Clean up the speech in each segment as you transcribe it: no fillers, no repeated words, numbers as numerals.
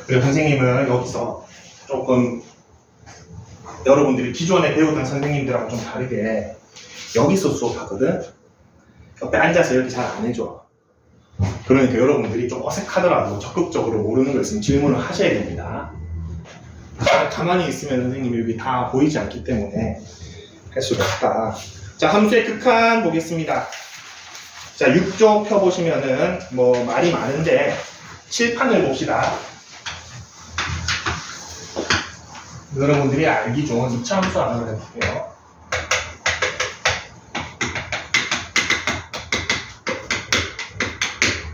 그리고 선생님은 여기서 조금 여러분들이 기존에 배우던 선생님들하고 좀 다르게 여기서 수업하거든. 옆에 앉아서 이렇게 잘 안 해줘. 그러니까 여러분들이 좀 어색하더라도 적극적으로 모르는 거 있으면 질문을 하셔야 됩니다. 가만히 있으면 선생님이 여기 다 보이지 않기 때문에 할 수가 없다. 자, 함수의 극한 보겠습니다. 자, 6쪽 펴보시면은 뭐 말이 많은데 칠판을 봅시다. 여러분들이 알기 좋은 2차 함수 하나를 해볼게요.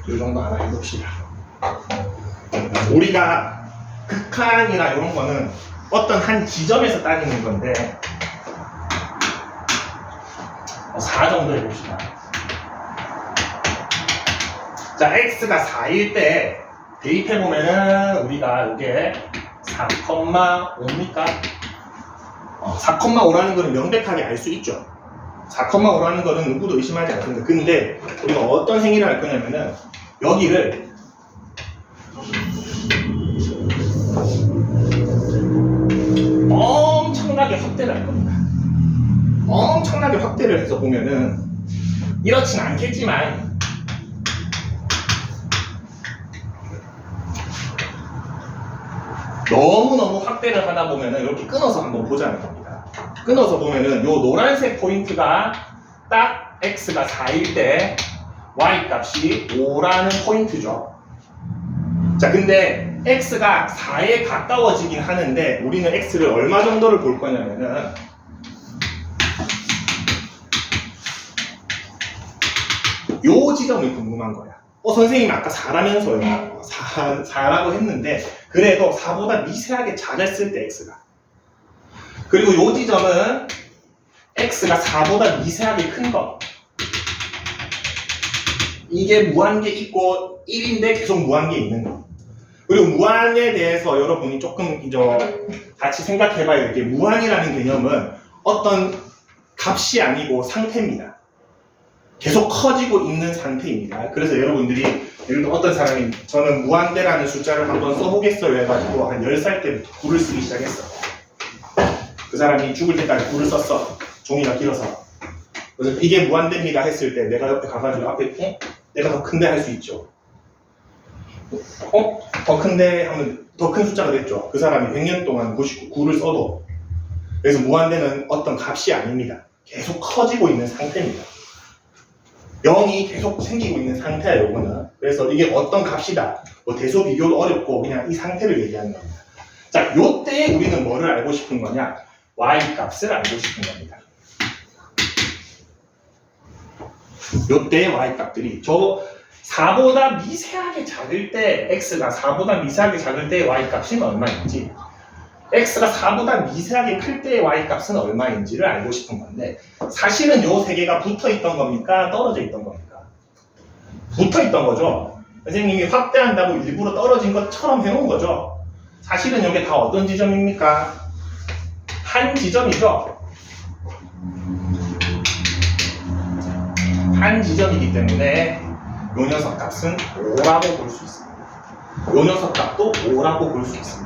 이 정도 하나 해봅시다. 우리가 극한이나 이런 거는 어떤 한 지점에서 따지는 건데 4 정도 해봅시다. 자, x가 4일 때 대입해보면은 우리가 이게 4,5입니까? 4,5라는 거는 명백하게 알 수 있죠. 4,5라는 거는 누구도 의심하지 않습니다. 근데 우리가 어떤 행위를 할 거냐면은 여기를 엄청나게 확대를 할 겁니다. 엄청나게 확대를 해서 보면은 이렇진 않겠지만 너무너무 확대를 하다 보면은 이렇게 끊어서 한번 보자는 겁니다. 끊어서 보면은 요 노란색 포인트가 딱 x가 4일 때 y 값이 5라는 포인트죠. 자, 근데 x가 4에 가까워지긴 하는데 우리는 x를 얼마 정도를 볼 거냐면은 요 지점이 궁금한 거야. 선생님 아까 4라면서요. 4라고 했는데 그래도 4보다 미세하게 작았을 때 x가. 그리고 요 지점은 x가 4보다 미세하게 큰 거. 이게 무한계 있고 1인데 계속 무한계 있는 거. 그리고 무한에 대해서 여러분이 조금 이제 같이 생각해봐야 될 게 무한이라는 개념은 어떤 값이 아니고 상태입니다. 계속 커지고 있는 상태입니다. 그래서 여러분들이 예를 들어 어떤 사람이 저는 무한대라는 숫자를 한번 써보겠어요 해가지고 한 10살 때부터 굴을 쓰기 시작했어. 그 사람이 죽을 때까지 굴을 썼어. 종이가 길어서. 그래서 이게 무한대입니다 했을 때 내가 옆에 가가지고 앞에 내가 더 큰데 할 수 있죠. 더 큰데 하면 더 큰 숫자가 됐죠. 그 사람이 100년 동안 99를 써도. 그래서 무한대는 어떤 값이 아닙니다. 계속 커지고 있는 상태입니다. 0이 계속 생기고 있는 상태야, 요거는. 그래서 이게 어떤 값이다. 뭐 대소 비교도 어렵고 그냥 이 상태를 얘기하는 겁니다. 자, 요때 우리는 뭐를 알고 싶은 거냐? y 값을 알고 싶은 겁니다. 요때 y 값들이 저 4보다 미세하게 작을 때 x가 4보다 미세하게 작을 때 y 값이 얼마인지 x가 4보다 미세하게 클 때의 y 값은 얼마인지를 알고 싶은 건데 사실은 요 세 개가 붙어 있던 겁니까? 떨어져 있던 겁니까? 붙어 있던 거죠. 선생님이 확대한다고 일부러 떨어진 것처럼 해놓은 거죠. 사실은 이게 다 어떤 지점입니까? 한 지점이죠. 한 지점이기 때문에 요 녀석 값은 5라고 볼 수 있습니다. 요 녀석 값도 5라고 볼 수 있습니다.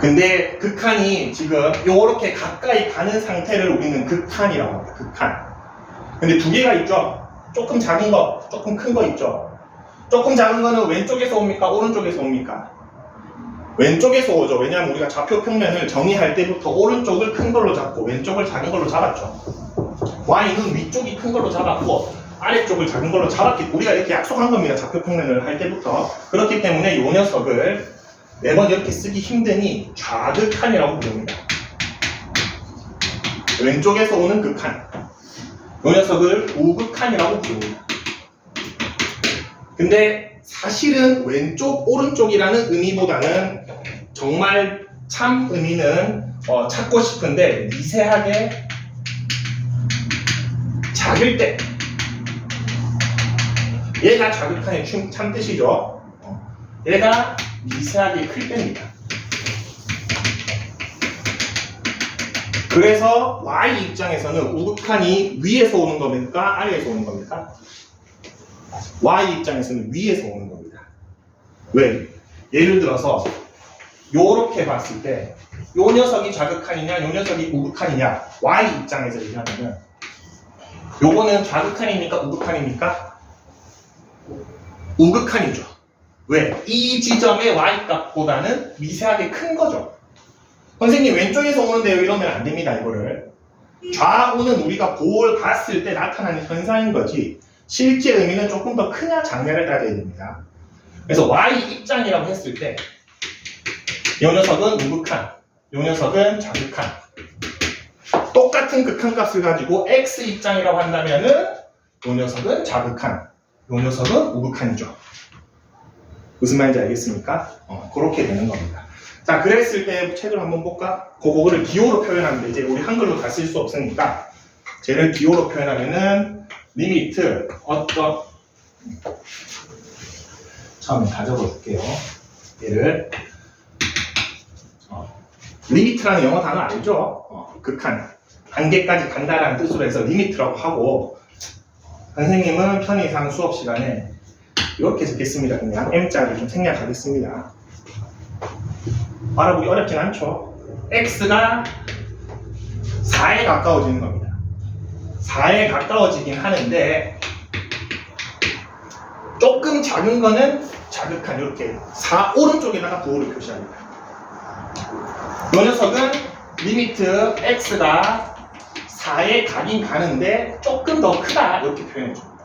근데 극한이 지금 요렇게 가까이 가는 상태를 우리는 극한이라고 합니다. 극한. 근데 두 개가 있죠. 조금 작은 거, 조금 큰 거 있죠. 조금 작은 거는 왼쪽에서 옵니까? 오른쪽에서 옵니까? 왼쪽에서 오죠. 왜냐하면 우리가 좌표 평면을 정의할 때부터 오른쪽을 큰 걸로 잡고 왼쪽을 작은 걸로 잡았죠. y는 위쪽이 큰 걸로 잡았고 아래쪽을 작은 걸로 잡았기 우리가 이렇게 약속한 겁니다. 좌표 평면을 할 때부터. 그렇기 때문에 이 녀석을 매번 이렇게 쓰기 힘드니 좌극한이라고 부릅니다. 왼쪽에서 오는 극한. 이 녀석을 우극한이라고 부릅니다. 근데 사실은 왼쪽, 오른쪽이라는 의미보다는 정말 참 의미는 찾고 싶은데 미세하게 작을 때 얘가 좌극한의 참 뜻이죠. 얘가 미세하게 클 때입니다. 그래서 y 입장에서는 우극한이 위에서 오는 겁니까? 아래에서 오는 겁니까? y 입장에서는 위에서 오는 겁니다. 왜? 예를 들어서 요렇게 봤을 때 요 녀석이 좌극한이냐 요 녀석이 우극한이냐 Y 입장에서 얘기하면은 요거는 좌극한입니까 우극한입니까? 우극한이죠. 왜? 이 지점의 Y값보다는 미세하게 큰 거죠. 선생님 왼쪽에서 오는데요 이러면 안 됩니다. 이거를 좌우는 우리가 볼 봤을 때 나타나는 현상인 거지 실제 의미는 조금 더 크냐 작냐를 따져야 됩니다. 그래서 Y 입장이라고 했을 때 이 녀석은 우극한, 이 녀석은 좌극한. 똑같은 극한값을 가지고 X 입장이라고 한다면은 이 녀석은 좌극한, 이 녀석은 우극한이죠. 무슨 말인지 알겠습니까? 그렇게 되는 겁니다. 자, 그랬을 때 책을 한번 볼까? 그거를 기호로 표현하는데 이제 우리 한글로 다 쓸 수 없으니까 쟤를 기호로 표현하면은 리미트 어떤 처음에 다 적어줄게요. 얘를 리미트라는 영어 단어 알죠? 극한 한계까지 간다라는 뜻으로 해서 리미트라고 하고 선생님은 편의상 수업 시간에 이렇게 적겠습니다. 그냥 M자를 좀 생략하겠습니다. 알아보기 어렵진 않죠. X가 4에 가까워지는 겁니다. 4에 가까워지긴 하는데 조금 작은 거는 자극한 이렇게 4 오른쪽에다가 부호를 표시합니다. 이 녀석은 리미트 X가 4에 가긴 가는데 조금 더 크다 이렇게 표현해 줍니다.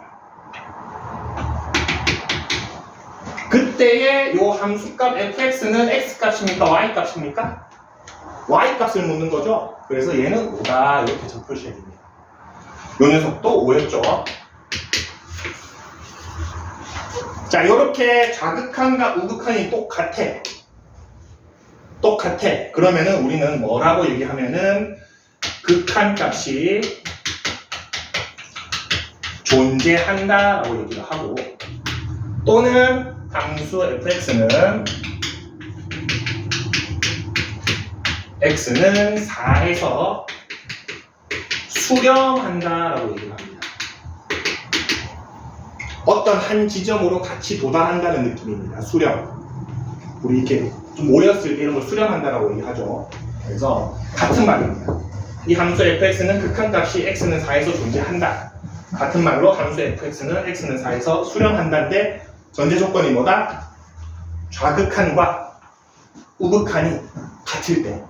그때의 요 함수값 fx는 x값입니까? y값입니까? y값을 묻는 거죠. 그래서 얘는 5다 이렇게 적표시해야 됩니다. 요 녀석도 5였죠. 자, 이렇게 좌극한과 우극한이 똑같아. 그러면은 우리는 뭐라고 얘기하면은 극한값이 존재한다라고 얘기를 하고 또는 함수 fx는 x는 4에서 수렴한다라고 얘기를 합니다. 어떤 한 지점으로 같이 도달한다는 느낌입니다. 수렴. 우리 이렇게 좀 모였을 때 이런 걸 수렴한다라고 얘기하죠. 그래서 같은 말입니다. 이 함수 fx는 극한값이 x는 4에서 존재한다. 같은 말로 함수 fx는 x는 4에서 수렴한다인데 전제 조건이 뭐다? 좌극한과 우극한이 같을 때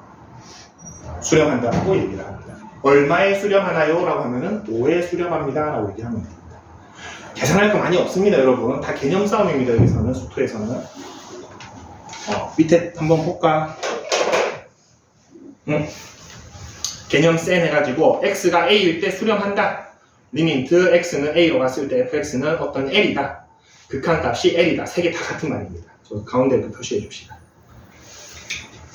수렴한다고 얘기를 합니다. 얼마에 수렴하나요? 라고 하면은 5에 수렴합니다. 라고 얘기하면 됩니다. 계산할 거 많이 없습니다, 여러분. 다 개념 싸움입니다, 여기서는, 수투에서는. 밑에 한번 볼까? 개념 센 해가지고 x가 a일 때 수렴한다. 리미트 x는 a로 갔을 때 fx는 어떤 l이다. 극한값이 l이다. 세 개 다 같은 말입니다. 저 가운데 이렇게 표시해 줍시다.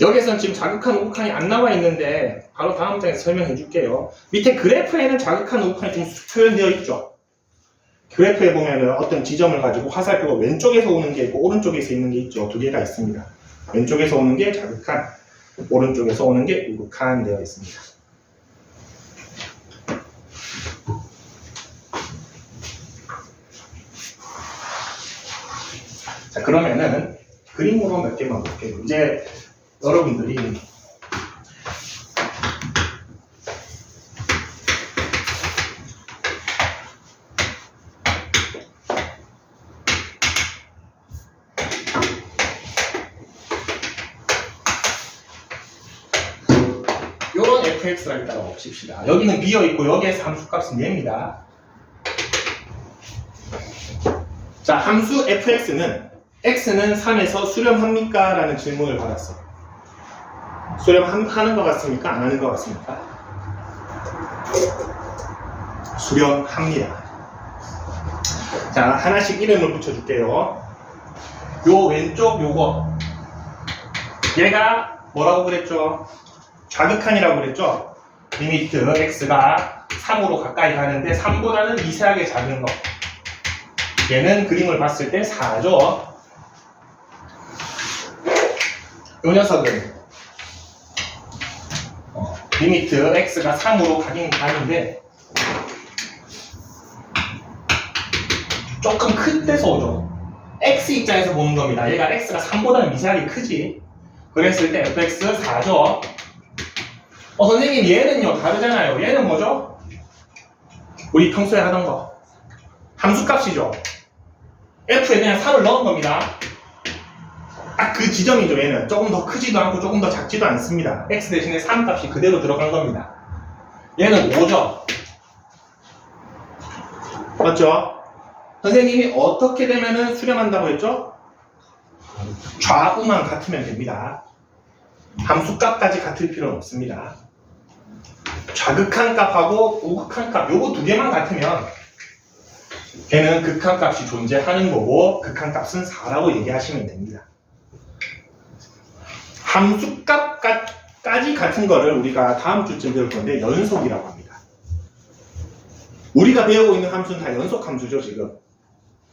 여기에서는 지금 자극한 우극한이 안 나와 있는데 바로 다음 장에서 설명해 줄게요. 밑에 그래프에는 자극한 우극한이 좀 표현되어 있죠. 그래프에 보면은 어떤 지점을 가지고 화살표가 왼쪽에서 오는 게 있고 오른쪽에서 있는 게 있죠. 두 개가 있습니다. 왼쪽에서 오는 게 자극한, 오른쪽에서 오는 게 우극한 되어 있습니다. 자, 그러면은 그림으로 몇 개만 볼게요. 이제 여러분들이 요런 fx가 있다고 봅시다. 여기는 비어있고 여기에서 함수값은 얘입니다. 자, 함수 fx는 x는 3에서 수렴합니까? 라는 질문을 받았어. 수렴하는 것 같습니까? 안 하는 것 같습니까? 수렴합니다. 자, 하나씩 이름을 붙여줄게요. 요 왼쪽 요거 얘가 뭐라고 그랬죠? 좌극한이라고 그랬죠? 리미트 x가 3으로 가까이 가는데 3보다는 미세하게 작은 거. 얘는 그림을 봤을 때 4죠. 요 녀석은 리미트 x가 3으로 가긴 가는데 조금 큰 데서 오죠. x 입장에서 보는 겁니다. 얘가 x가 3보다는 미세하게 크지. 그랬을 때 fx 4죠. 선생님 얘는요 다르잖아요. 얘는 뭐죠? 우리 평소에 하던 거 함수값이죠. f에 그냥 3을 넣은 겁니다. 딱 그 지점이죠. 얘는 조금 더 크지도 않고 조금 더 작지도 않습니다. x 대신에 3 값이 그대로 들어간 겁니다. 얘는 5죠. 맞죠? 선생님이 어떻게 되면은 수렴한다고 했죠? 좌우만 같으면 됩니다. 함수값까지 같을 필요는 없습니다. 좌극한 값하고 우극한 값 요거 두 개만 같으면 걔는 극한값이 존재하는 거고 극한값은 4라고 얘기하시면 됩니다. 함수값까지 같은 거를 우리가 다음 주쯤 배울 건데 연속이라고 합니다. 우리가 배우고 있는 함수는 다 연속 함수죠 지금.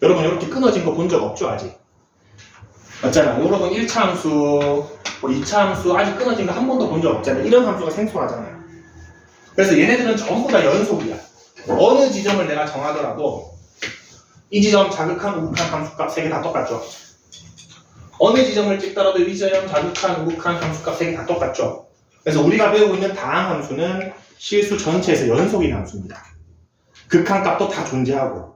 여러분 이렇게 끊어진 거 본 적 없죠 아직? 맞잖아요. 여러분 1차 함수, 2차 함수 아직 끊어진 거 한 번도 본 적 없잖아요. 이런 함수가 생소하잖아요. 그래서 얘네들은 전부 다 연속이야. 어느 지점을 내가 정하더라도 이 지점 자극한 우극한 함수값 3개 다 똑같죠. 어느 지점을 찍더라도 이 지점 자극한 우극한 함수값 3개 다 똑같죠. 그래서 우리가 배우고 있는 다항 함수는 실수 전체에서 연속인 함수입니다. 극한값도 다 존재하고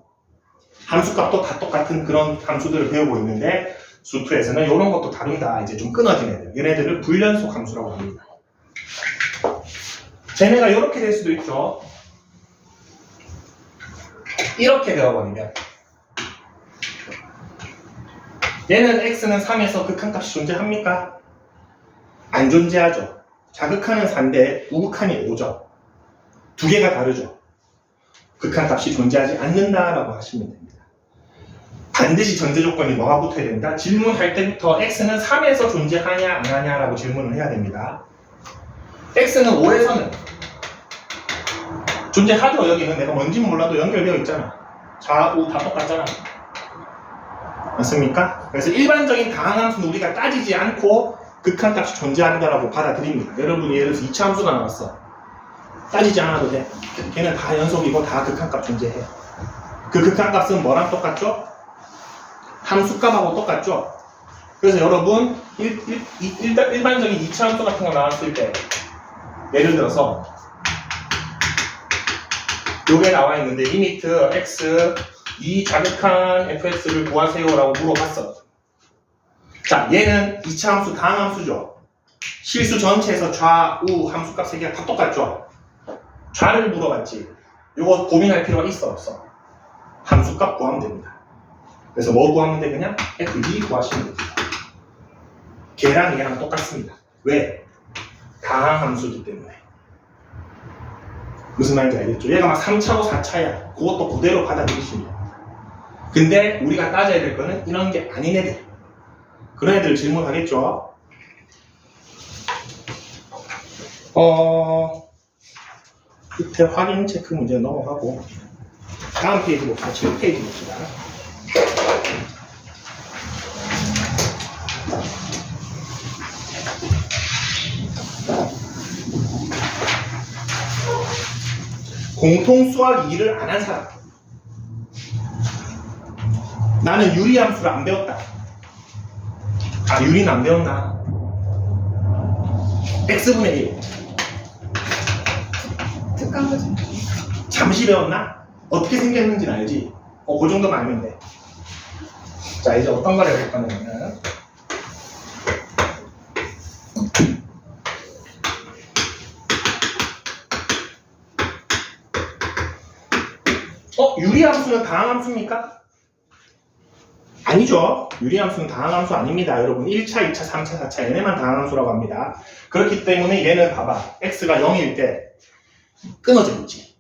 함수값도 다 똑같은 그런 함수들을 배우고 있는데 수2에서는 이런 것도 다룬다. 이제 좀 끊어진 애들. 얘네들을 불연속 함수라고 합니다. 쟤네가 이렇게 될 수도 있죠. 이렇게 되어버리면 얘는 x는 3에서 극한값이 존재합니까? 안 존재하죠. 자극한은 4인데 우극한이 5죠. 두 개가 다르죠. 극한값이 존재하지 않는다라고 하시면 됩니다. 반드시 전제 조건이 뭐가 붙어야 된다? 질문할 때부터 x는 3에서 존재하냐 안 하냐라고 질문을 해야 됩니다. x는 5에서는 존재하죠. 여기는 내가 뭔지는 몰라도 연결되어 있잖아. 좌우 다 똑같잖아. 맞습니까? 그래서 일반적인 다항함수는 우리가 따지지 않고 극한값이 존재한다라고 받아들입니다. 여러분이 예를 들어서 2차 함수가 나왔어. 따지지 않아도 돼. 걔는 다 연속이고 다 극한값 존재해. 그 극한값은 뭐랑 똑같죠? 함수값하고 똑같죠? 그래서 여러분 일반적인 2차 함수 같은 거 나왔을 때 예를 들어서 요게 나와 있는데 리미트 x 이 자극한 fx를 구하세요 라고 물어봤어. 자, 얘는 2차 함수 다항함수죠. 실수 전체에서 좌우 함수값 3개가 다 똑같죠. 좌를 물어봤지. 요거 고민할 필요가 있어 없어? 함수값 구하면 됩니다. 그래서 뭐 구하면 돼? 그냥 f2 구하시면 됩니다. 걔랑 얘랑 똑같습니다. 왜? 다항함수이기 때문에. 무슨 말인지 알겠죠? 얘가 막 3차고 4차야. 그것도 그대로 받아들이시면 됩니다. 근데 우리가 따져야 될 거는 이런 게 아닌 애들. 그런 애들 질문하겠죠? 끝에 확인 체크 문제 넘어가고 다음 페이지 봅시다. 7페이지 봅시다. 공통 수학 2를 안 한 사람. 나는 유리함수를 안 배웠다. 아, 유리는 안 배웠나? x분의 1. 특강거죠. 잠시 배웠나? 어떻게 생겼는지는 알지? 그 정도만 알면 돼. 자, 이제 어떤 걸 해볼 거냐면 유리함수는 다항함수입니까? 아니죠. 유리함수는 다항함수 아닙니다. 여러분 1차, 2차, 3차, 4차 얘네만 다항함수라고 합니다. 그렇기 때문에 얘는 봐봐. x가 0일 때 끊어져 있지.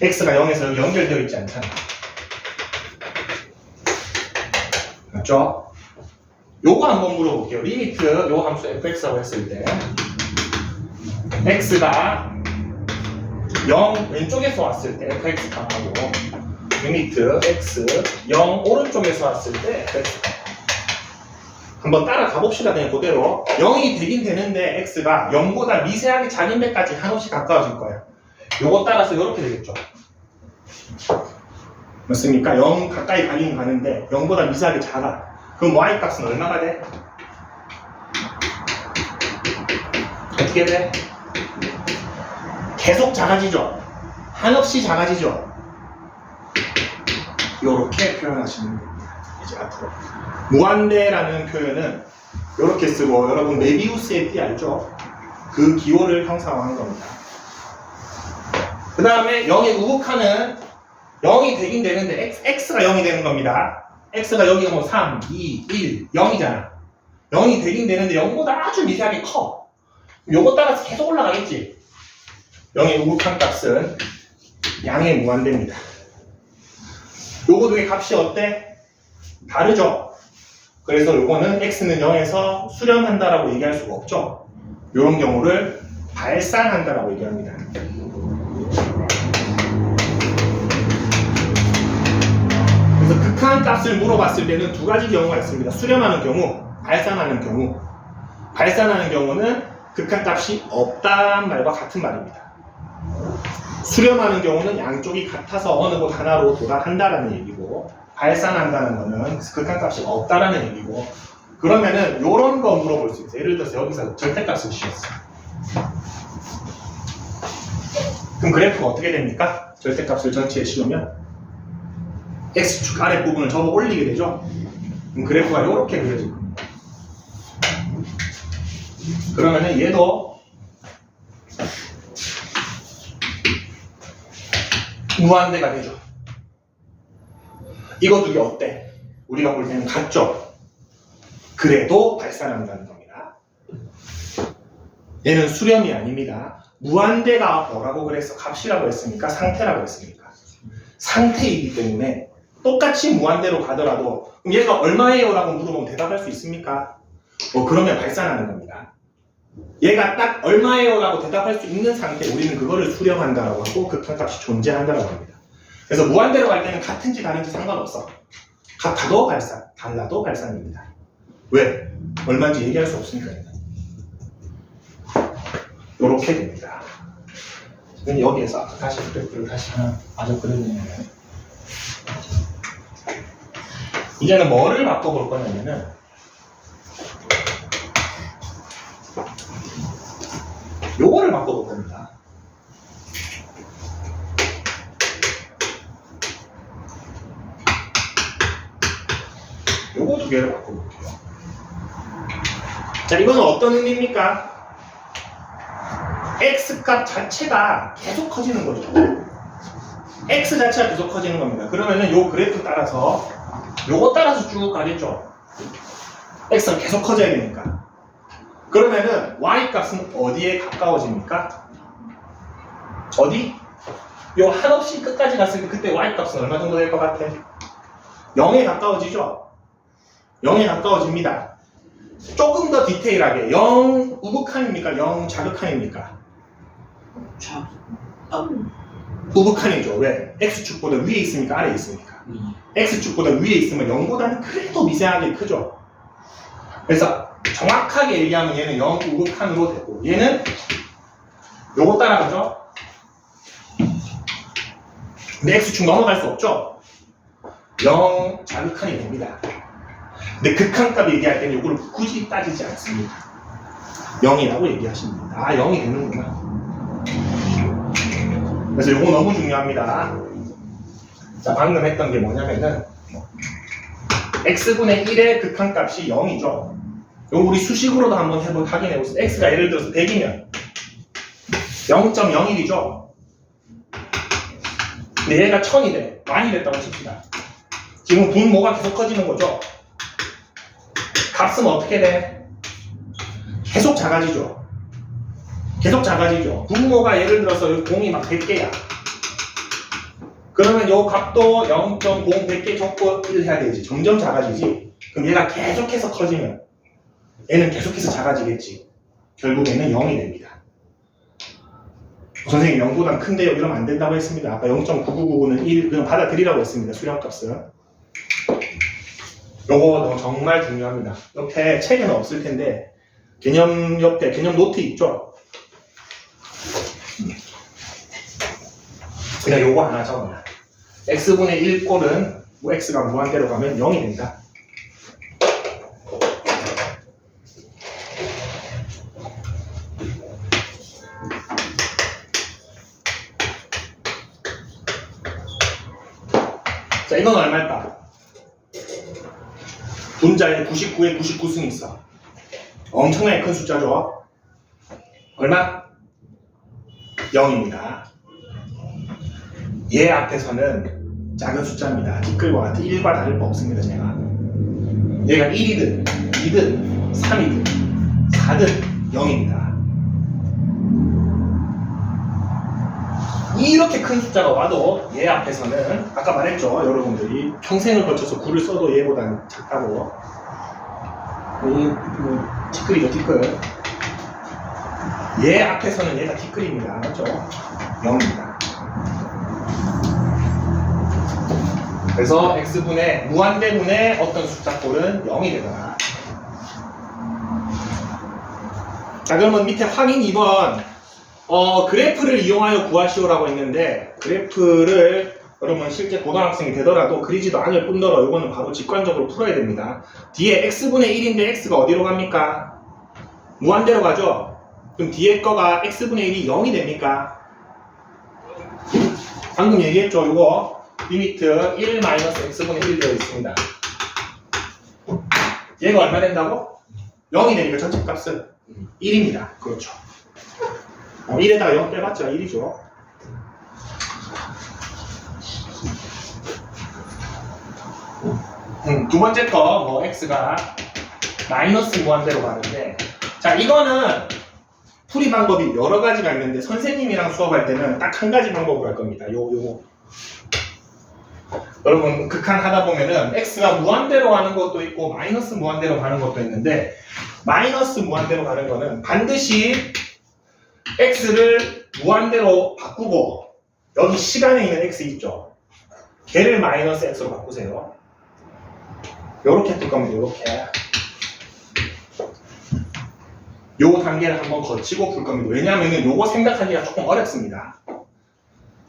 x가 0에서 연결되어 있지 않잖아. 맞죠? 요거 한번 물어볼게요. 리미트 요 함수 fx라고 했을 때 x가 0 왼쪽에서 왔을 때 fx 값하고 리미트 x 0 오른쪽에서 왔을 때 fx 값 한번 따라가 봅시다. 그냥 그대로 0이 되긴 되는데 x가 0보다 미세하게 작은 데까지 한없이 가까워질 거예요. 요거 따라서 이렇게 되겠죠. 맞습니까? 0 가까이 가긴 가는데 0보다 미세하게 작아. 그럼 y값은 얼마가 돼? 어떻게 돼? 계속 작아지죠? 한없이 작아지죠? 이렇게 표현하시면 됩니다. 이제 앞으로 무한대라는 표현은 이렇게 쓰고, 여러분 메비우스의 띠 알죠? 그 기호를 형상화한 겁니다. 그 다음에 0의 우극한은 0이 되긴 되는데 x가 0이 되는 겁니다. x가 여기 뭐 3, 2, 1, 0이잖아. 0이 되긴 되는데 0보다 아주 미세하게 커. 요거 따라서 계속 올라가겠지. 0의 우극한 값은 양의 무한대입니다. 요거 두개 값이 어때? 다르죠? 그래서 요거는 x는 0에서 수렴한다라고 얘기할 수가 없죠. 요런 경우를 발산한다라고 얘기합니다. 그래서 극한 값을 물어봤을 때는 두 가지 경우가 있습니다. 수렴하는 경우, 발산하는 경우. 발산하는 경우는 극한 값이 없다는 말과 같은 말입니다. 수렴하는 경우는 양쪽이 같아서 어느 곳 하나로 도달한다라는 얘기고, 발산한다는 거는 극한 값이 없다라는 얘기고. 그러면은 요런 거 물어볼 수 있어요. 예를 들어서 여기서 절대값을 씌웠어요. 그럼 그래프가 어떻게 됩니까? 절대값을 전체에 씌우면 x축 아랫부분을 접어 올리게 되죠. 그럼 그래프가 이렇게 그려질 겁니다. 그러면은 얘도 무한대가 되죠. 이거 두 개 어때? 우리가 볼 때는 같죠? 그래도 발산한다는 겁니다. 얘는 수렴이 아닙니다. 무한대가 뭐라고 그랬어? 값이라고 했습니까? 상태라고 했습니까? 상태이기 때문에 똑같이 무한대로 가더라도 그럼 얘가 얼마예요? 라고 물어보면 대답할 수 있습니까? 그러면 발산하는 겁니다. 얘가 딱 얼마예요? 라고 대답할 수 있는 상태, 우리는 그거를 수렴한다라고 하고 극한값이 존재한다라고 합니다. 그래서 무한대로 갈 때는 같은지 다른지 상관없어. 같아도 발산, 달라도 발산입니다. 왜? 얼마인지 얘기할 수 없으니까. 이렇게 됩니다. 여기에서 다시 그래프를 다시 하나 마저 그려주면, 이제는 뭐를 바꿔볼 거냐면은 요거를 바꿔볼 겁니다. 요거 두 개를 바꿔볼게요. 자, 이거는 어떤 의미입니까? x값 자체가 계속 커지는 거죠. x 자체가 계속 커지는 겁니다. 그러면은 요 그래프 따라서 요거 따라서 쭉 가겠죠. x가 계속 커져야 되니까. 그러면은 y값은 어디에 가까워집니까? 어디? 요 한없이 끝까지 갔을 때 그때 y값은 얼마 정도 될 것 같아? 0에 가까워지죠? 0에 가까워집니다. 조금 더 디테일하게 0 우극한입니까? 0 자극한입니까? 우극한이죠. 왜? x축보다 위에 있습니까? 아래에 있습니까? x축보다 위에 있으면 0보다는 그래도 미세하게 크죠. 그래서 정확하게 얘기하면 얘는 0 우극한으로 되고, 얘는 요거 따라가죠. 근데 x축 넘어갈 수 없죠. 0 자극한이 됩니다. 근데 극한값 얘기할 때는 요거를 굳이 따지지 않습니다. 0이라고 얘기하십니다. 아, 0이 되는구나. 그래서 요거 너무 중요합니다. 자, 방금 했던 게 뭐냐면은 x분의 1의 극한값이 0이죠. 요거 우리 수식으로도 한번 확인해보세요. x가 예를 들어서 100이면 0.01이죠. 근데 얘가 1000이 돼. 많이 됐다고 칩시다. 지금 분모가 계속 커지는 거죠. 값은 어떻게 돼? 계속 작아지죠. 계속 작아지죠. 분모가 예를 들어서 여기 공이 막 100개야. 그러면 요 값도 0.0, 100개 적고 1 해야 되지. 점점 작아지지. 그럼 얘가 계속해서 커지면 얘는 계속해서 작아지겠지. 결국에는 0이 됩니다. 선생님 0보다 큰데요? 이러면 안 된다고 했습니다. 아까 0.9999는 1, 그냥 받아들이라고 했습니다. 수렴값은. 요거 정말 중요합니다. 옆에 책에는 없을 텐데 개념 옆에 개념 노트 있죠? 그냥 요거 하나 적어놔. x분의 1 꼴은 x가 무한대로 가면 0이 된다. 자, 이건 얼마일까? 분자에 99에 99승이 있어. 엄청나게 큰 숫자죠? 얼마? 0입니다. 얘 앞에서는 작은 숫자입니다. 뒷글과 같은 1과 다를 바 없습니다. 제가 얘가 1이든 2든 3이든 4든 0입니다. 이렇게 큰 숫자가 와도 얘 앞에서는 아까 말했죠. 여러분들이 평생을 거쳐서 9를 써도 얘보다는 작다고. 뒷글이죠. 뒷글. 얘 앞에서는 얘가 뒷글입니다. 맞죠? 0입니다. 그래서 x분의 무한대분의 어떤 숫자꼴은 0이 되더라. 자, 그러면 밑에 확인 2번 그래프를 이용하여 구하시오라고 했는데, 그래프를 여러분 실제 고등학생이 되더라도 그리지도 않을 뿐더러 이거는 바로 직관적으로 풀어야 됩니다. 뒤에 x분의 1인데 x가 어디로 갑니까? 무한대로 가죠? 그럼 뒤에 거가 x분의 1이 0이 됩니까? 방금 얘기했죠? 이거 리미트 1 x분의 1 되어 있습니다. 얘가 얼마 된다고? 0이 되니까 전체 값은 1입니다. 그렇죠. 1에다가 0 빼봤자 1이죠. 두 번째 거 x가 마이너스 무한대로 가는데, 자, 이거는 풀이 방법이 여러 가지가 있는데 선생님이랑 수업할 때는 딱 한 가지 방법으로 할 겁니다. 요거 여러분 극한 하다 보면은 x가 무한대로 가는 것도 있고 마이너스 무한대로 가는 것도 있는데, 마이너스 무한대로 가는 거는 반드시 x를 무한대로 바꾸고 여기 시간에 있는 x 있죠? 걔를 마이너스 x로 바꾸세요. 요렇게 뜰 겁니다. 요렇게 요 단계를 한번 거치고 풀 겁니다. 왜냐하면 요거 생각하기가 조금 어렵습니다.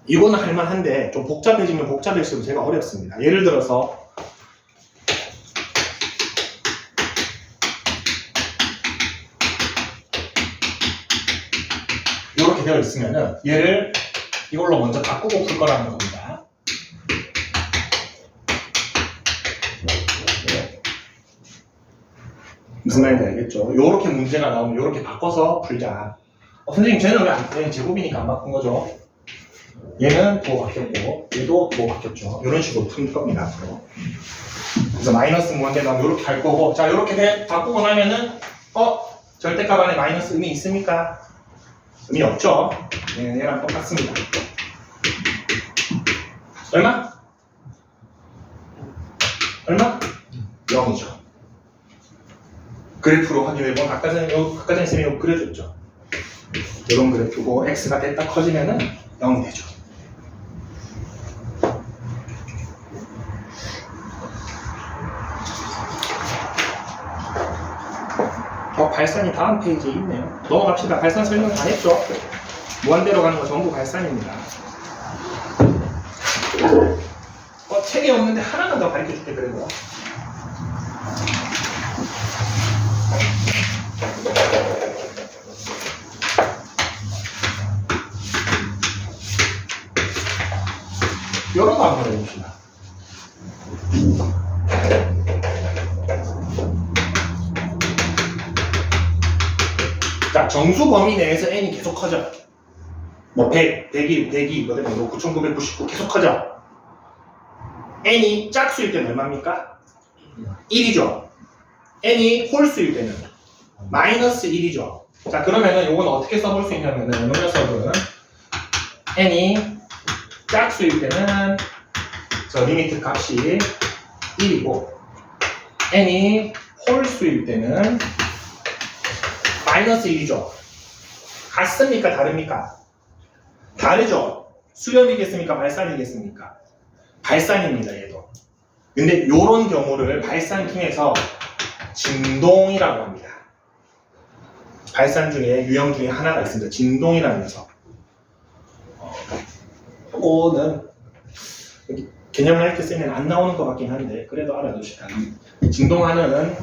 이거는 할만한데 좀 복잡해지면 복잡해질수록 제가 어렵습니다. 예를 들어서 이렇게 되어 있으면은 얘를 이걸로 먼저 바꾸고 풀 거라는 겁니다. 무슨 말인지 알겠죠? 이렇게 문제가 나오면 이렇게 바꿔서 풀자. 선생님 쟤는 왜 안 돼? 제곱이니까 안 바꾼 거죠? 얘는 도 바뀌었고 얘도 도 바뀌었죠. 이런 식으로 풀 겁니다. 앞으로. 그래서 마이너스 무한대 나오면 이렇게 할 거고, 자 이렇게 바꾸고 나면은 절대값 안에 마이너스 의미 있습니까? 의미 없죠? 얘랑 똑같습니다. 얼마? 0이죠. 그래프로 확인해보면 아까 전에 쌤이 이거 그려줬죠. 이런 그래프고 x가 됐다 커지면은 0이 되죠. 발산이 다음 페이지에 있네요. 넘어갑시다. 발산 설명 안 했죠? 무한대로 가는 거 전부 발산입니다. 책이 없는데 하나만 더 가르쳐줄게. 그래도 여러 거 한번 해봅시다. 자, 정수 범위 내에서 n이 계속 커져. 뭐 100, 101, 뭐 9999 계속 커져. n이 짝수일 때는 얼마입니까? 1이죠. n이 홀수일 때는 마이너스 1이죠. 자, 그러면은 요건 어떻게 써볼 수 있냐면은 요 녀석은 n이 짝수일 때는 저 리미트 값이 1이고 n이 홀수일 때는 마이너스 1이죠. 같습니까? 다릅니까? 다르죠. 수렴이겠습니까? 발산이겠습니까? 발산입니다. 얘도. 근데 요런 경우를 발산 중에서 진동이라고 합니다. 발산 중에 유형 중에 하나가 있습니다. 진동이라는 녀석. 요거는 여기 개념 라이트 쌤에는 안 나오는 것 같긴 한데 그래도 알아두시다. 진동하는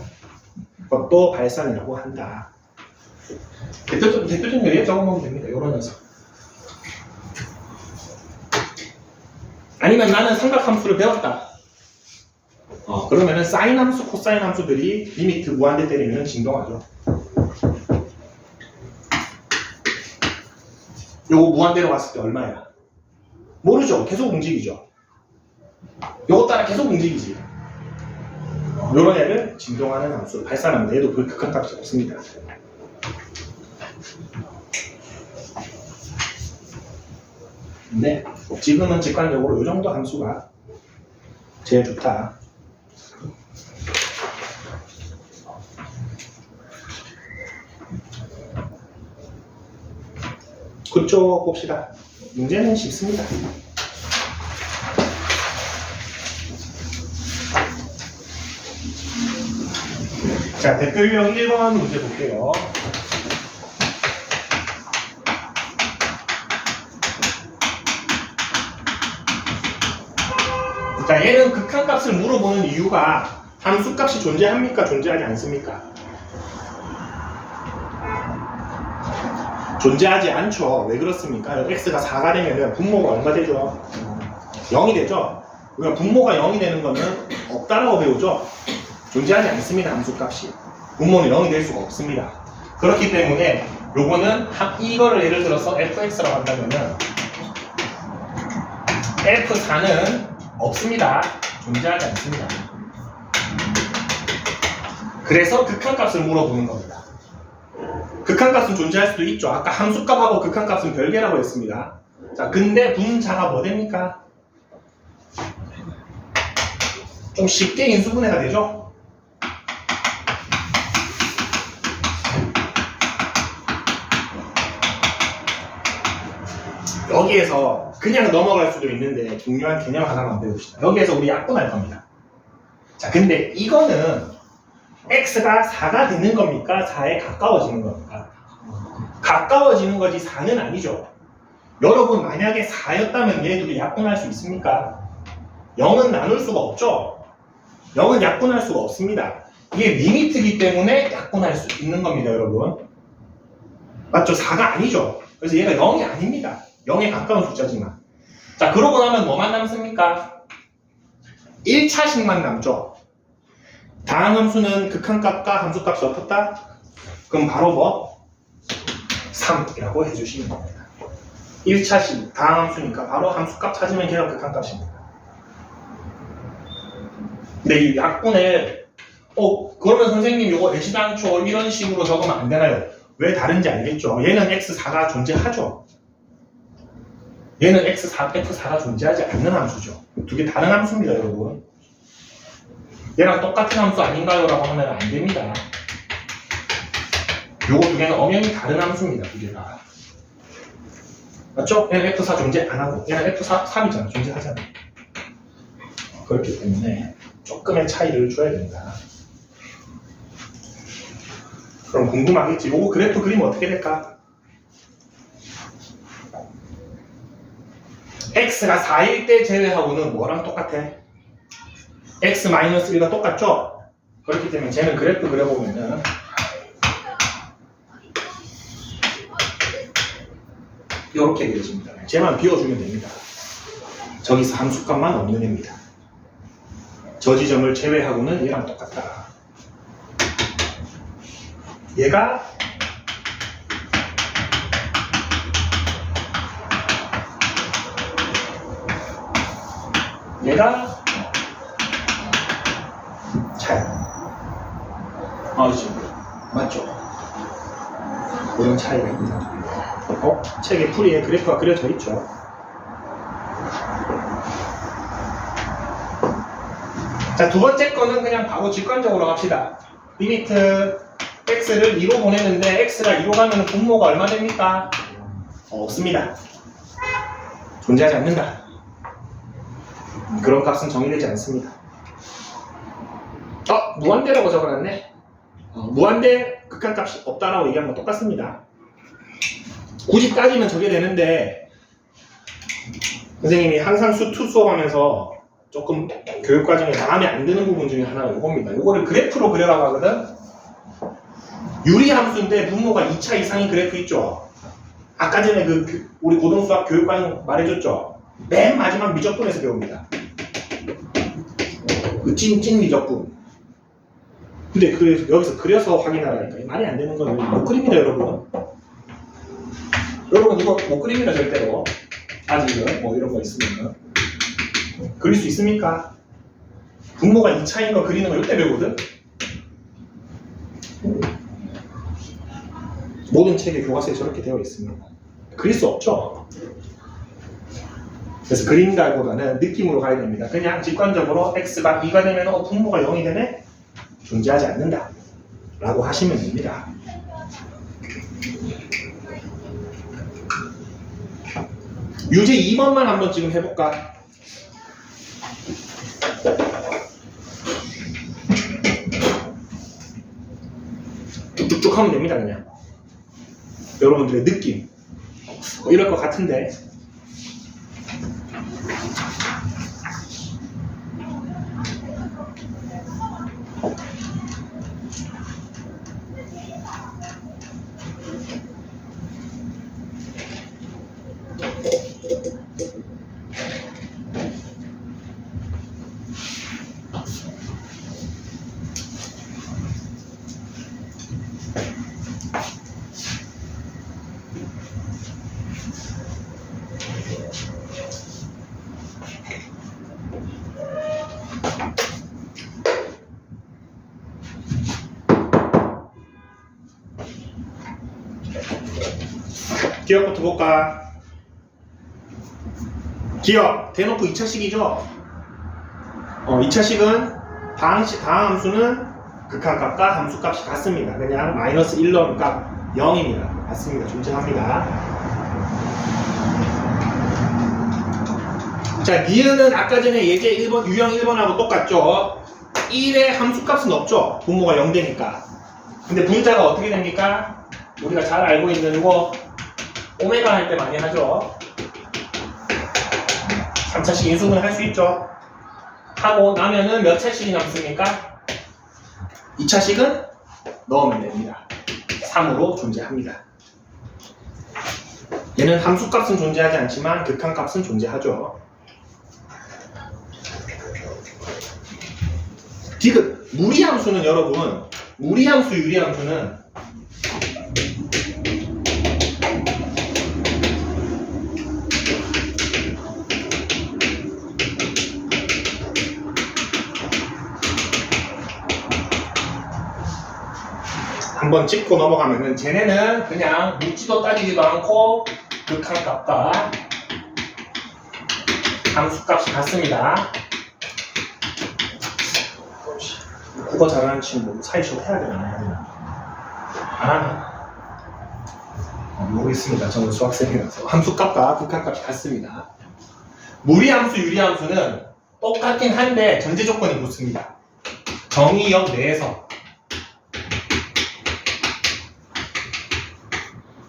것도 발산이라고 한다. 대표적인 예를 적어보면 됩니다. 이런 녀석. 아니면 나는 삼각함수를 배웠다. 그러면은 사인 함수, 코사인 함수들이 리미트 무한대 때리면 진동하죠. 요거 무한대로 갔을 때 얼마야? 모르죠. 계속 움직이죠. 요거 따라 계속 움직이지. 요런 애를 진동하는 함수, 발산하는데 얘도 극한 값이 없습니다. 근데 지금은 직관적으로 요 정도 함수가 제일 좋다. 그쪽 봅시다. 문제는 쉽습니다. 자, 대표 유형 1번 문제 볼게요. 자, 얘는 극한값을 물어보는 이유가 함수값이 존재합니까? 존재하지 않습니까? 존재하지 않죠. 왜 그렇습니까? x가 4가 되면 분모가 얼마 되죠? 0이 되죠? 우리가 분모가 0이 되는 거는 없다라고 배우죠? 존재하지 않습니다. 함수값이. 분모는 0이 될 수가 없습니다. 그렇기 때문에 요거는 이거를 예를 들어서 fx라고 한다면은 f4는 없습니다. 존재하지 않습니다. 그래서 극한값을 물어보는 겁니다. 극한값은 존재할 수도 있죠. 아까 함수값하고 극한값은 별개라고 했습니다. 자, 근데 분자가 뭐 됩니까? 좀 쉽게 인수분해가 되죠? 여기에서 그냥 넘어갈 수도 있는데 중요한 개념 하나만 배웁시다. 여기에서 우리 약분할 겁니다. 자, 근데 이거는 x가 4가 되는 겁니까? 4에 가까워지는 겁니까? 가까워지는 거지 4는 아니죠. 여러분 만약에 4였다면 얘들이 약분할 수 있습니까? 0은 나눌 수가 없죠. 0은 약분할 수가 없습니다. 이게 리미트이기 때문에 약분할 수 있는 겁니다, 여러분. 맞죠? 4가 아니죠. 그래서 얘가 0이 아닙니다. 0에 가까운 숫자지만. 자, 그러고 나면 뭐만 남습니까? 1차식만 남죠. 다음 함수는 극한값과 함수값이 어떻다? 그럼 바로 뭐? 3이라고 해주시면 됩니다. 1차식 다음 함수니까 바로 함수값 찾으면 걔가 극한값입니다. 근데 이 약분을 그러면 선생님 이거 애시당초 이런 식으로 적으면 안 되나요? 왜 다른지 알겠죠? 얘는 x4가 존재하죠. 얘는 F4가 존재하지 않는 함수죠. 두 개 다른 함수입니다, 여러분. 얘랑 똑같은 함수 아닌가요? 라고 하면 안 됩니다. 요거 두 개는 엄연히 다른 함수입니다, 두 개가. 맞죠? 얘는 F4 존재 안 하고, 얘는 F4, 3이잖아. 존재하잖아. 그렇기 때문에 조금의 차이를 줘야 된다. 그럼 궁금하겠지. 요거 그래프 그리면 어떻게 될까? x가 4일 때 제외하고는 뭐랑 똑같아? x-1과 똑같죠? 그렇기 때문에 쟤는 그래프 그려보면은 이렇게 그려집니다. 쟤만 비워주면 됩니다. 저기서 함수값만 없는 애입니다. 저 지점을 제외하고는 얘랑 똑같다. 얘가 차이. 그렇죠. 맞죠? 그런 차이가 있다. 책의 풀이에 그래프가 그려져 있죠. 자, 두 번째 거는 그냥 바로 직관적으로 갑시다. 리미트 x를 2로 보내는데 x가 2로 가면 분모가 얼마 됩니까? 없습니다. 존재하지 않는다. 그런 값은 정의되지 않습니다. 무한대라고 적어놨네. 무한대 극한값이 없다라고 얘기한 건 똑같습니다. 굳이 따지면 저게 되는데 선생님이 항상 수투 수업하면서 조금 교육과정에 마음에 안 드는 부분 중에 하나가 이겁니다. 이거를 그래프로 그려라고 하거든. 유리함수인데 분모가 2차 이상인 그래프 있죠. 아까 전에 우리 고등수학 교육과정 말해줬죠. 맨 마지막 미적분에서 배웁니다. 그 찐 미적분. 근데 그래서 여기서 그려서 확인하라니까 말이 안 되는 거는 못 그립니다, 여러분. 여러분 이거 못 그립니다, 절대로. 아직은 뭐 이런 거 있으면 그릴 수 있습니까? 분모가 2차인 거 그리는 거 이때 배우거든. 모든 책의 교과서에 저렇게 되어 있습니다. 그릴 수 없죠. 그래서 그린다기보다는 느낌으로 가야 됩니다. 그냥 직관적으로 x가 2가 되면 분모가 0이 되네? 존재하지 않는다 라고 하시면 됩니다. 유제 2번만 한번 지금 해볼까? 쭉쭉 하면 됩니다. 그냥 여러분들의 느낌 뭐 이럴 것 같은데 기억부터 볼까? 기억 대놓고 2차식이죠? 2차식은 다항함수는 극한값과 함수값이 같습니다. 그냥 마이너스 1 넣은 값 0입니다. 같습니다. 존재합니다. 자, 니은은 아까 전에 예제 1번, 유형 1번하고 똑같죠? 1의 함수값은 없죠? 분모가 0 되니까. 근데 분자가 어떻게 됩니까? 우리가 잘 알고 있는 거 오메가 할 때 많이 하죠. 3차식 인수분해 할 수 있죠. 하고 나면은 몇 차식이 남습니까? 2차식은 넣으면 됩니다. 3으로 존재합니다. 얘는 함수값은 존재하지 않지만 극한값은 존재하죠. 디귿 무리함수는 여러분, 무리함수, 유리함수는 한번 짚고 넘어가면은 쟤네는 그냥 묻지도 따지지도 않고 극한값과 함수값이 같습니다. 국어 잘하는 친구 사이 수업 해야 되나 안 해야 되나? 안 하나? 모르겠습니다. 저는 수학생이라서. 함수값과 극한값이 같습니다. 무리함수, 유리함수는 똑같긴 한데 전제 조건이 붙습니다. 정의역 내에서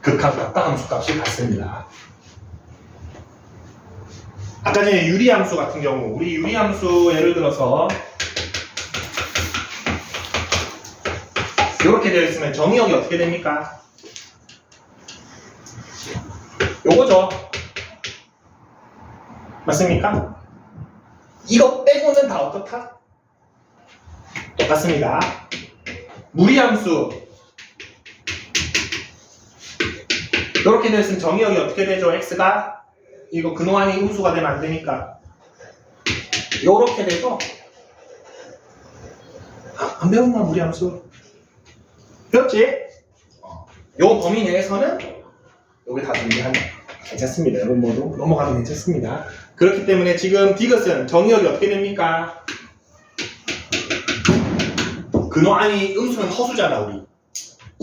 극한값과 함수값이 같습니다. 아까 전에 유리함수 같은 경우, 우리 유리함수 예를 들어서 이렇게 되어 있으면 정의역이 어떻게 됩니까? 요거죠. 맞습니까? 이거 빼고는 다 어떻다? 똑같습니다. 무리함수 이렇게 되어 있으면 정의역이 어떻게 되죠? x가 이거 근호한이 음수가 되면 안 되니까 요렇게 되죠? 안 배웠나 무리함수? 배웠지? 요 범위 내에서는 요게 다 존재한다. 괜찮습니다. 여러분 모두 넘어가도 괜찮습니다. 그렇기 때문에 지금 디귿은 정의역이 어떻게 됩니까? 근호한이 음수는 허수잖아. 우리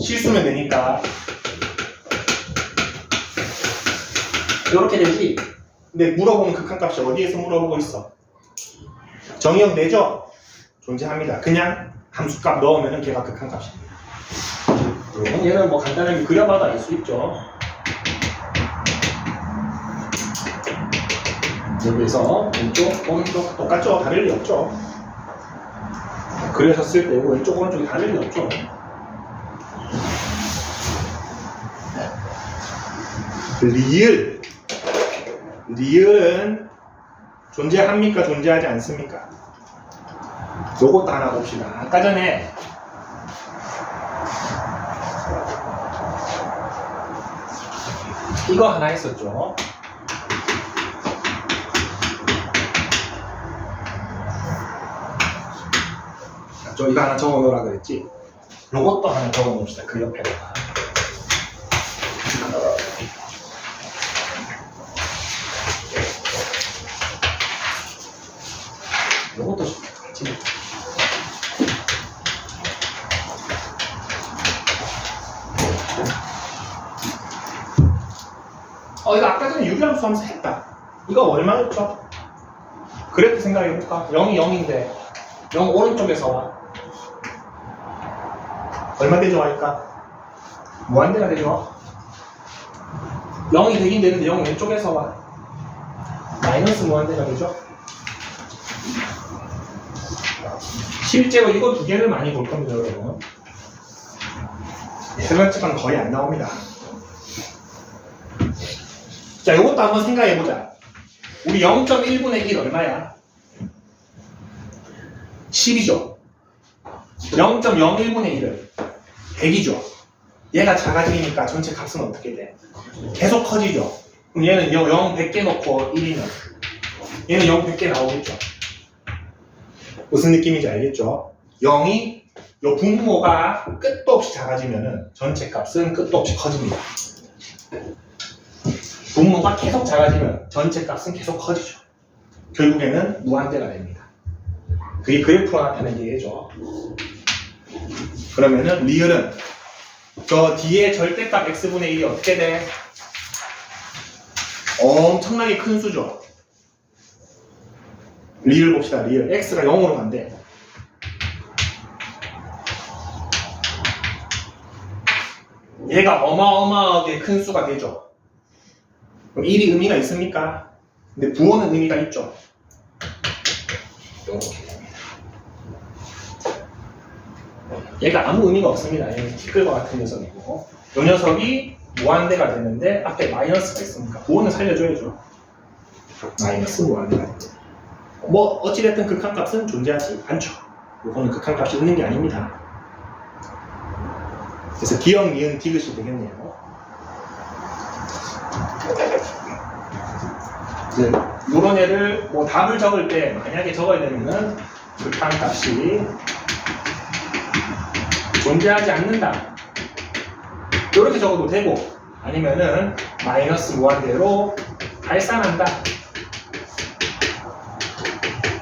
실수면 되니까 이렇게 되지. 근데 물어보는 극한값이 어디에서 물어보고 있어? 정의역 내죠? 존재합니다. 그냥 함수값 넣으면 걔가 극한값입니다. 얘는 뭐 간단하게 그려봐도 알 수 있죠. 여기서 왼쪽, 오른쪽 똑같죠? 다를 리 없죠? 그려졌을 때 왼쪽, 오른쪽이 다를 리 없죠? 리을은 존재합니까? 존재하지 않습니까? 요것도 하나 봅시다. 아까 전에 이거 하나 했었죠. 이거 하나 적어놓으라 그랬지. 요것도 하나 적어놓읍시다. 그 옆에다가. 요것도 같이. 이거 아까 전에 유리함수 하면서 했다. 이거 얼마였죠? 그래프 생각해볼까? 0이 0인데 0 오른쪽에서 와. 얼마 되죠? 하니까 무한대가 되죠? 0이 되긴 되는데 0 왼쪽에서 와. 마이너스 무한대가 되죠? 실제로 이거 두 개를 많이 볼 겁니다, 여러분. 해설지만 거의 안 나옵니다. 자, 이것도 한번 생각해보자. 우리 0.1분의 1 얼마야? 10이죠? 0.01분의 1은 100이죠? 얘가 작아지니까 전체 값은 어떻게 돼? 계속 커지죠? 그럼 얘는 0, 100개 넣고 1이면 얘는 0, 100개 나오겠죠? 무슨 느낌인지 알겠죠? 0이 요 분모가 끝도 없이 작아지면은 전체 값은 끝도 없이 커집니다. 분모가 계속 작아지면 전체 값은 계속 커지죠. 결국에는 무한대가 됩니다. 그게 그래프로 나타내는 얘기죠. 그러면은 리을은 저 뒤에 절대값 x분의 1이 어떻게 돼? 엄청나게 큰 수죠. 리을 봅시다. 리을 x가 0으로 간대. 얘가 어마어마하게 큰 수가 되죠. 그럼 1이 의미가 있습니까? 근데 부호는 의미가 있죠. 이렇게 됩니다. 얘가 아무 의미가 없습니다. 얘는 티끌과 같은 녀석이고 이 녀석이 무한대가 되는데 앞에 마이너스가 있으니까 부호는 살려줘야죠. 마이너스 무한대가 됩니다. 뭐 어찌됐든 극한값은 존재하지 않죠. 이거는 극한값이 있는 게 아닙니다. 그래서 기억, 니은, 디귿이 되겠네요. 이런 애를 뭐 답을 적을 때 만약에 적어야 되면은 극한값이 존재하지 않는다. 이렇게 적어도 되고 아니면은 마이너스 무한대로 발산한다.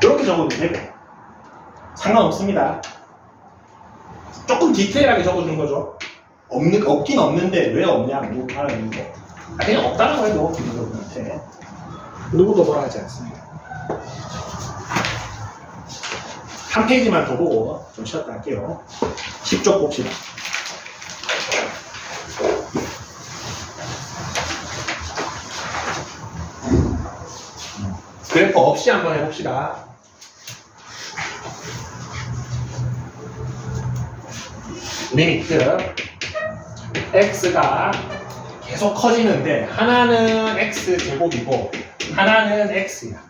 이렇게 적어도 되고 상관없습니다. 조금 디테일하게 적어준 거죠. 없긴 없는데 왜 없냐 뭐 하는 거. 그냥 없다라고 해도 여러분한테 누구도 뭐라 하지 않습니다. 한 페이지만 더 보고 좀 쉬었다 할게요. 10쪽 봅시다. 그래프 없이 한번 해봅시다. 리미트 x가 계속 커지는데 하나는 x제곱이고 하나는 x야.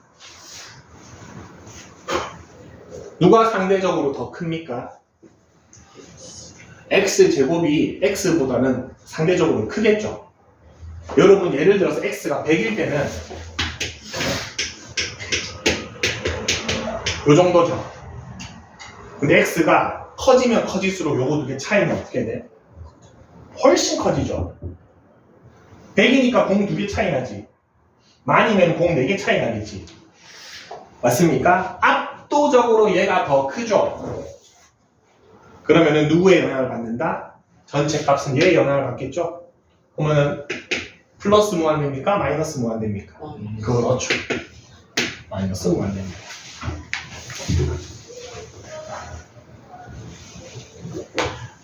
누가 상대적으로 더 큽니까? x제곱이 x보다는 상대적으로 크겠죠. 여러분 예를 들어서 x가 100일 때는 요 정도죠. 근데 x가 커지면 커질수록 요거 두 개 차이는 어떻게 돼? 훨씬 커지죠. 100이니까 공 2개 차이 나지. 만이면 공 4개 차이 나겠지. 맞습니까? 압도적으로 얘가 더 크죠. 그러면은 누구의 영향을 받는다? 전체 값은 얘의 영향을 받겠죠. 그러면은 플러스 무한대입니까? 마이너스 무한대입니까? 그렇죠. 마이너스 무한대입니다.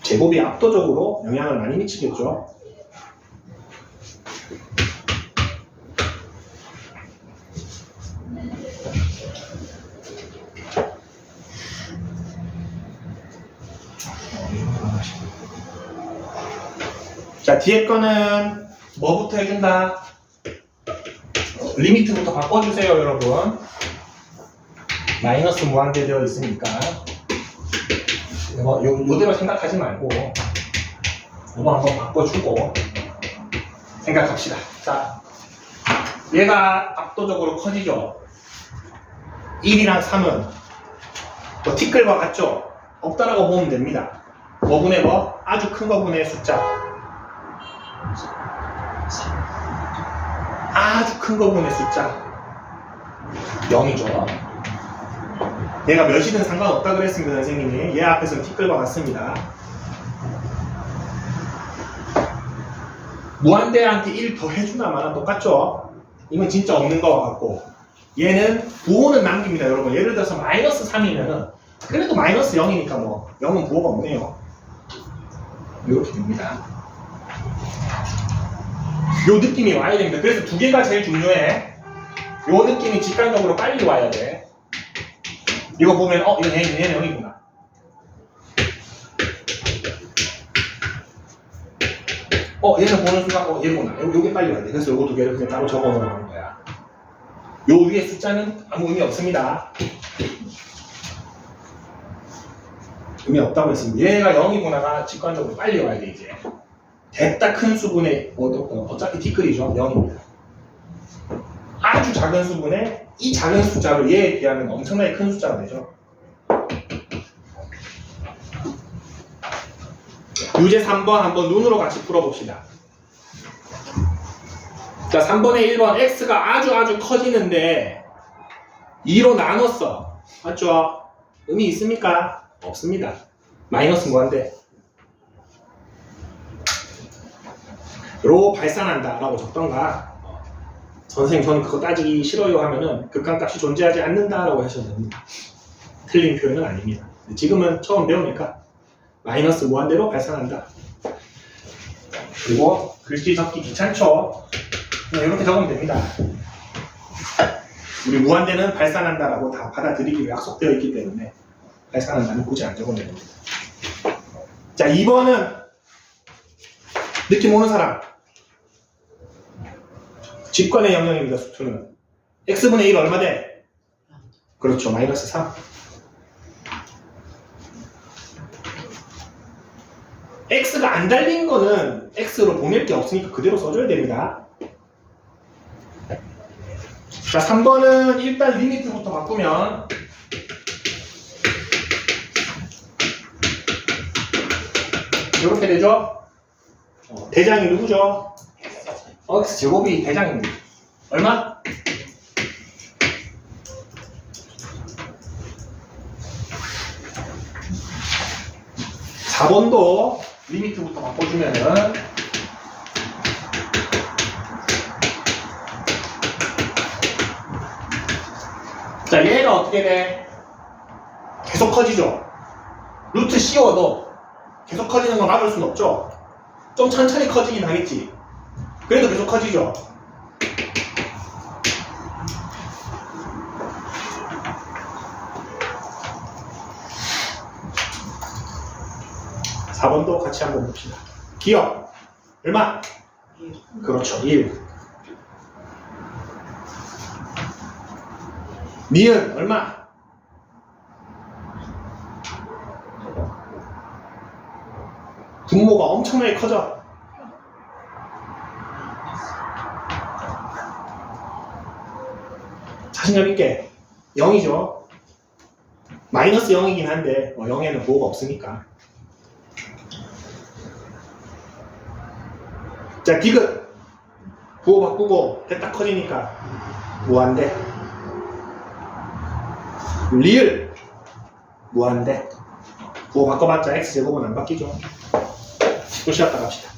제곱이 압도적으로 영향을 많이 미치겠죠. 자, 뒤에 거는 뭐부터 해준다? 리미트부터 바꿔주세요, 여러분. 마이너스 무한대 되어 있으니까. 요대로 생각하지 말고, 이거 한번 바꿔주고, 생각합시다. 자, 얘가 압도적으로 커지죠? 1이랑 3은 뭐 티끌과 같죠? 없다라고 보면 됩니다. 뭐분의 뭐? 아주 큰 거분의 숫자. 아주 큰 거분의 숫자 0이죠. 얘가 몇이든 상관없다 그랬습니다, 선생님이. 얘 앞에서는 티끌과 같습니다. 무한대한테 1 더 해주나 마나 똑같죠? 이건 진짜 없는 거와 같고, 얘는 부호는 남깁니다, 여러분. 예를 들어서 마이너스 3이면은 그래도 마이너스 0이니까 뭐 0은 부호가 없네요. 이렇게 됩니다. 요 느낌이 와야 됩니다. 그래서 두 개가 제일 중요해. 요 느낌이 직관적으로 빨리 와야 돼. 이거 보면 이거 얘는 0이구나. 얘는 보는 순간 얘구나. 요게 빨리 와야 돼. 그래서 요거 두 개를 그냥 따로 적어 놓는 거야. 요 위에 숫자는 아무 의미 없습니다. 의미 없다고 했습니다. 얘가 0이구나가 직관적으로 빨리 와야 돼, 이제. 됐다 큰 수분의, 어차피 티끌이죠. 0입니다. 아주 작은 수분의 이 작은 숫자로 얘에 비하면 엄청나게 큰 숫자가 되죠. 유제 3번 한번 눈으로 같이 풀어봅시다. 자, 3번에 1번 x가 아주 커지는데 2로 나눴어. 맞죠? 의미 있습니까? 없습니다. 마이너스 무한대. 로 발산한다 라고 적던가, 선생님 저는 그거 따지기 싫어요 하면은 극한값이 존재하지 않는다 라고 하셔도 됩니다. 틀린 표현은 아닙니다. 지금은 처음 배우니까 마이너스 무한대로 발산한다. 그리고 글씨 적기 귀찮죠? 그냥 이렇게 적으면 됩니다. 우리 무한대는 발산한다 라고 다 받아들이기로 약속되어 있기 때문에 발산한다는 굳이 안 적으면 됩니다. 자, 2번은 느낌 오는 사람. 직관의 영역입니다, 수투는. x분의 1 얼마 돼? 그렇죠, 마이너스 3. x가 안 달린 거는 x로 보낼 게 없으니까 그대로 써줘야 됩니다. 자, 3번은 일단 리미트부터 바꾸면 이렇게 되죠? 대장이 누구죠? x제곱이 대장입니다. 얼마? 자, 4번도 리미트부터 바꿔주면은 자, 얘가 어떻게 돼? 계속 커지죠? 루트 씌워도 계속 커지는 거 막을 수는 없죠? 좀 천천히 커지긴 하겠지. 그래도 계속 커지죠. (4번도) 같이 한번 봅시다. 기억 얼마? 그렇죠, 1. 니은 얼마? 분모가 엄청나게 커져. 자신감 있게 0이죠. 마이너스 0이긴 한데 0에는 부호가 없으니까. 자, 디귿 부호 바꾸고 됐다 커지니까 무한대. 리을 무한대. 부호 바꿔봤자 x제곱은 안 바뀌죠. 또 쉬었다 갑시다.